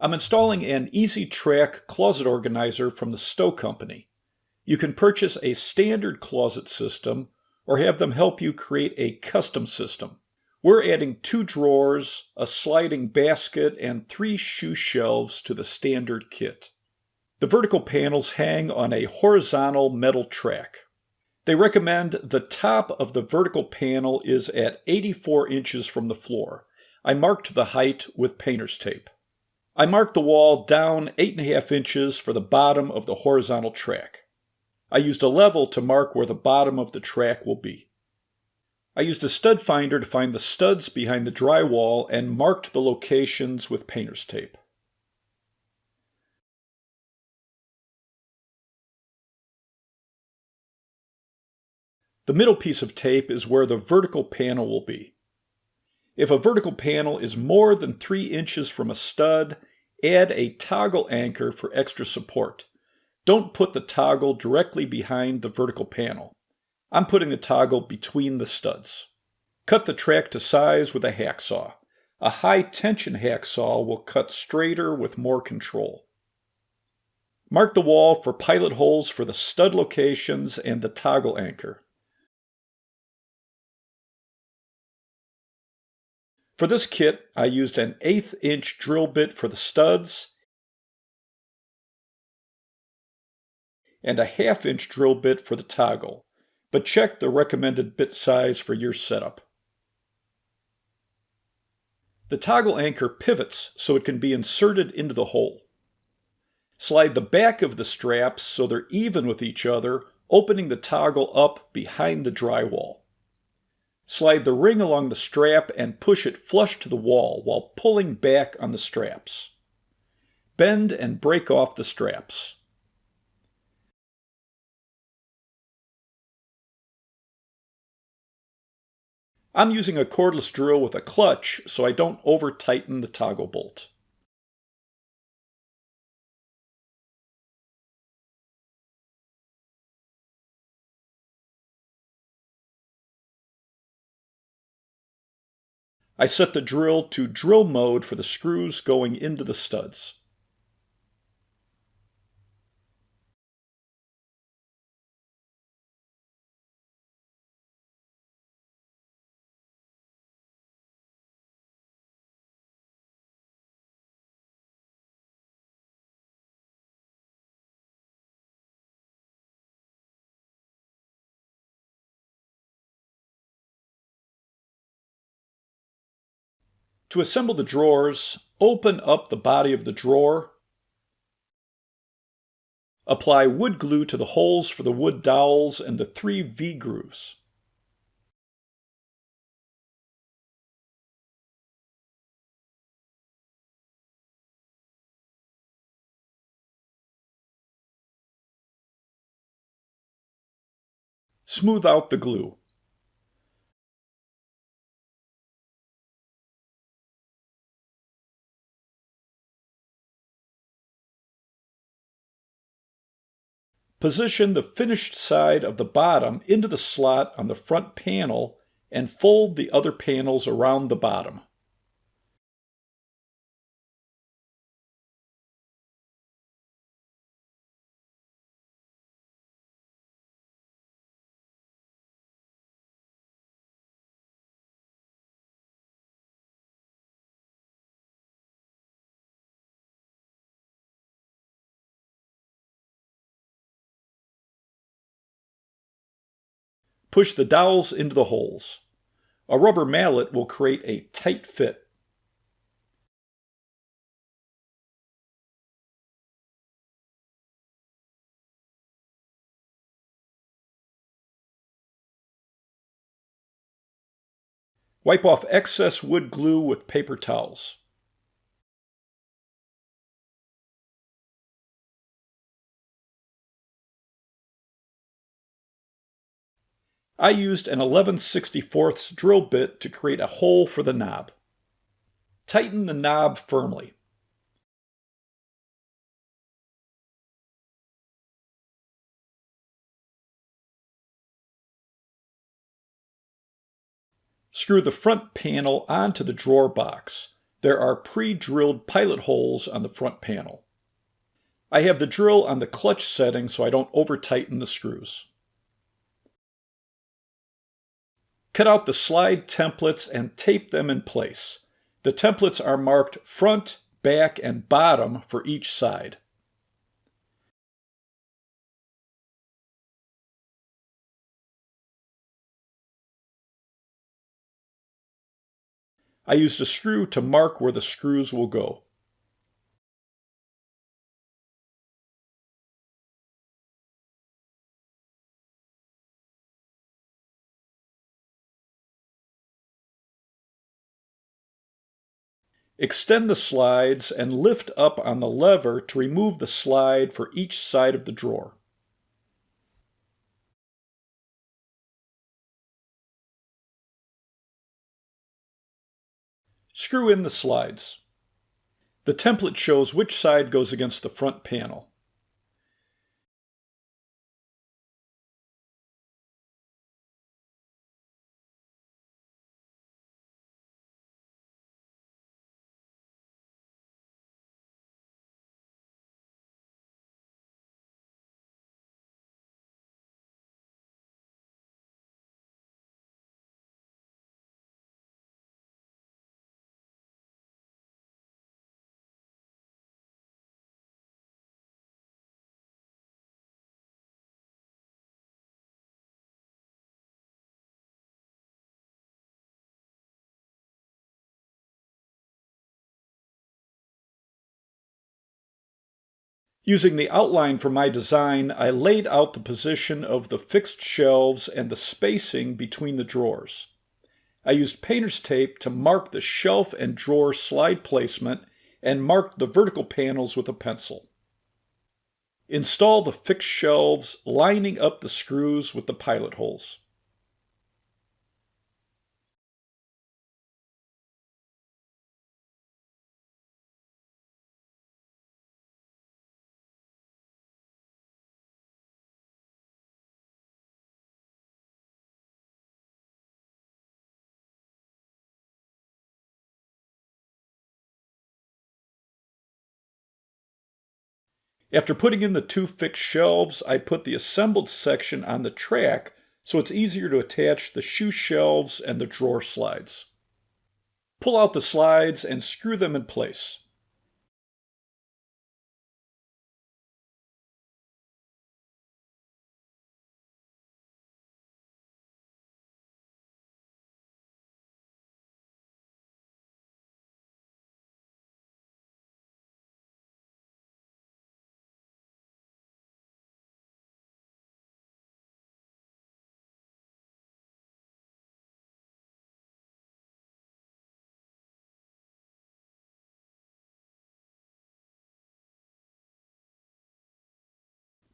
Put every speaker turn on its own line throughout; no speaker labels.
I'm installing an EasyTrack closet organizer from the Stow Company. You can purchase a standard closet system or have them help you create a custom system. We're adding 2 drawers, a sliding basket, and 3 shoe shelves to the standard kit. The vertical panels hang on a horizontal metal track. They recommend the top of the vertical panel is at 84 inches from the floor. I marked the height with painter's tape. I marked the wall down 8.5 inches for the bottom of the horizontal track. I used a level to mark where the bottom of the track will be. I used a stud finder to find the studs behind the drywall and marked the locations with painter's tape. The middle piece of tape is where the vertical panel will be. If a vertical panel is more than 3 inches from a stud, add a toggle anchor for extra support. Don't put the toggle directly behind the vertical panel. I'm putting the toggle between the studs. Cut the track to size with a hacksaw. A high-tension hacksaw will cut straighter with more control. Mark the wall for pilot holes for the stud locations and the toggle anchor. For this kit, I used an 1/8 inch drill bit for the studs and a 1/2 inch drill bit for the toggle, but check the recommended bit size for your setup. The toggle anchor pivots so it can be inserted into the hole. Slide the back of the straps so they're even with each other, opening the toggle up behind the drywall. Slide the ring along the strap and push it flush to the wall while pulling back on the straps. Bend and break off the straps. I'm using a cordless drill with a clutch so I don't over-tighten the toggle bolt. I set the drill to drill mode for the screws going into the studs. To assemble the drawers, open up the body of the drawer. Apply wood glue to the holes for the wood dowels and the 3 V-grooves. Smooth out the glue. Position the finished side of the bottom into the slot on the front panel and fold the other panels around the bottom. Push the dowels into the holes. A rubber mallet will create a tight fit. Wipe off excess wood glue with paper towels. I used an 11/64 drill bit to create a hole for the knob. Tighten the knob firmly. Screw the front panel onto the drawer box. There are pre-drilled pilot holes on the front panel. I have the drill on the clutch setting so I don't over-tighten the screws. Cut out the slide templates and tape them in place. The templates are marked front, back, and bottom for each side. I used a screw to mark where the screws will go. Extend the slides and lift up on the lever to remove the slide for each side of the drawer. Screw in the slides. The template shows which side goes against the front panel. Using the outline for my design, I laid out the position of the fixed shelves and the spacing between the drawers. I used painter's tape to mark the shelf and drawer slide placement and marked the vertical panels with a pencil. Install the fixed shelves, lining up the screws with the pilot holes. After putting in the two fixed shelves, I put the assembled section on the track so it's easier to attach the shoe shelves and the drawer slides. Pull out the slides and screw them in place.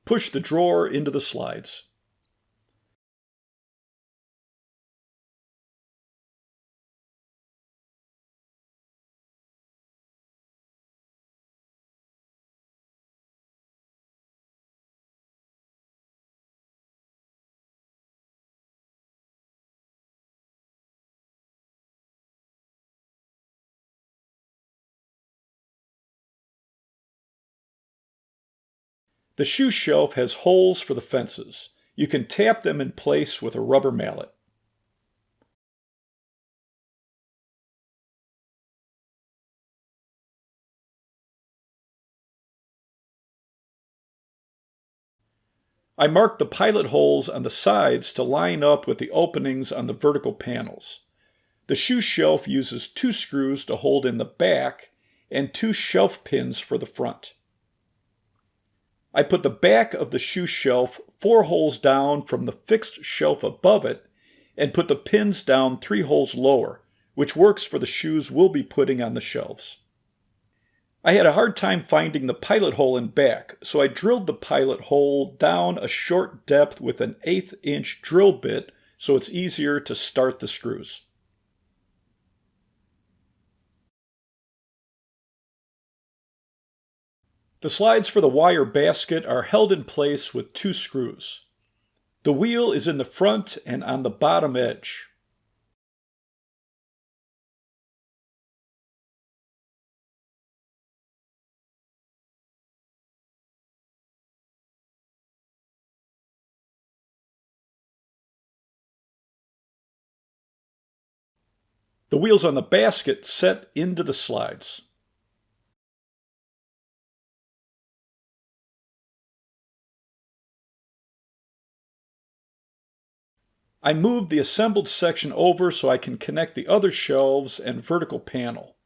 Push the drawer into the slides. The shoe shelf has holes for the fences. You can tap them in place with a rubber mallet. I marked the pilot holes on the sides to line up with the openings on the vertical panels. The shoe shelf uses 2 screws to hold in the back and 2 shelf pins for the front. I put the back of the shoe shelf 4 holes down from the fixed shelf above it and put the pins down 3 holes lower, which works for the shoes we'll be putting on the shelves. I had a hard time finding the pilot hole in back, so I drilled the pilot hole down a short depth with an 1/8 inch drill bit so it's easier to start the screws. The slides for the wire basket are held in place with 2 screws. The wheel is in the front and on the bottom edge. The wheels on the basket set into the slides. I moved the assembled section over so I can connect the other shelves and vertical panel.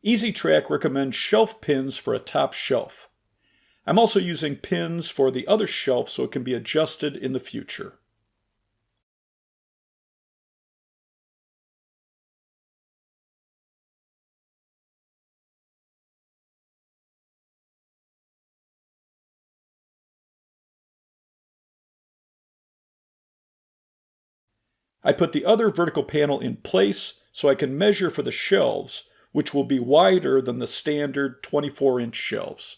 EZ-Track recommends shelf pins for a top shelf. I'm also using pins for the other shelf so it can be adjusted in the future. I put the other vertical panel in place so I can measure for the shelves, which will be wider than the standard 24-inch shelves.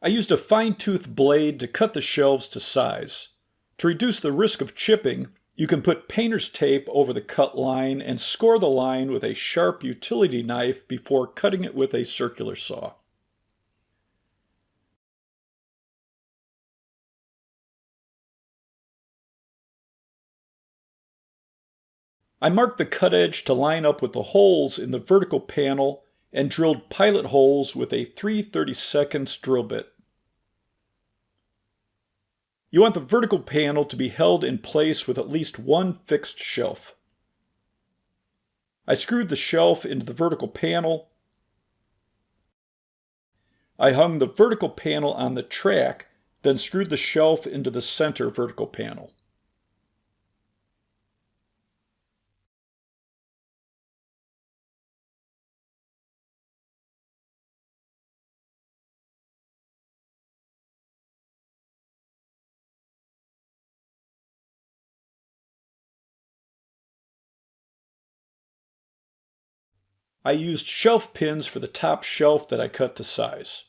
I used a fine-tooth blade to cut the shelves to size. To reduce the risk of chipping, you can put painter's tape over the cut line and score the line with a sharp utility knife before cutting it with a circular saw. I marked the cut edge to line up with the holes in the vertical panel and drilled pilot holes with a 3/32 drill bit. You want the vertical panel to be held in place with at least one fixed shelf. I screwed the shelf into the vertical panel. I hung the vertical panel on the track, then screwed the shelf into the center vertical panel. I used shelf pins for the top shelf that I cut to size.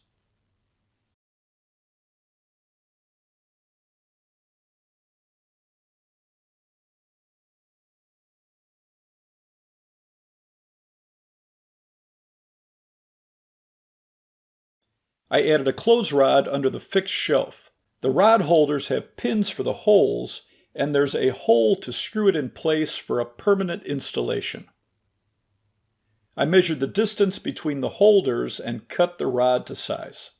I added a close rod under the fixed shelf. The rod holders have pins for the holes, and there's a hole to screw it in place for a permanent installation. I measured the distance between the holders and cut the rod to size.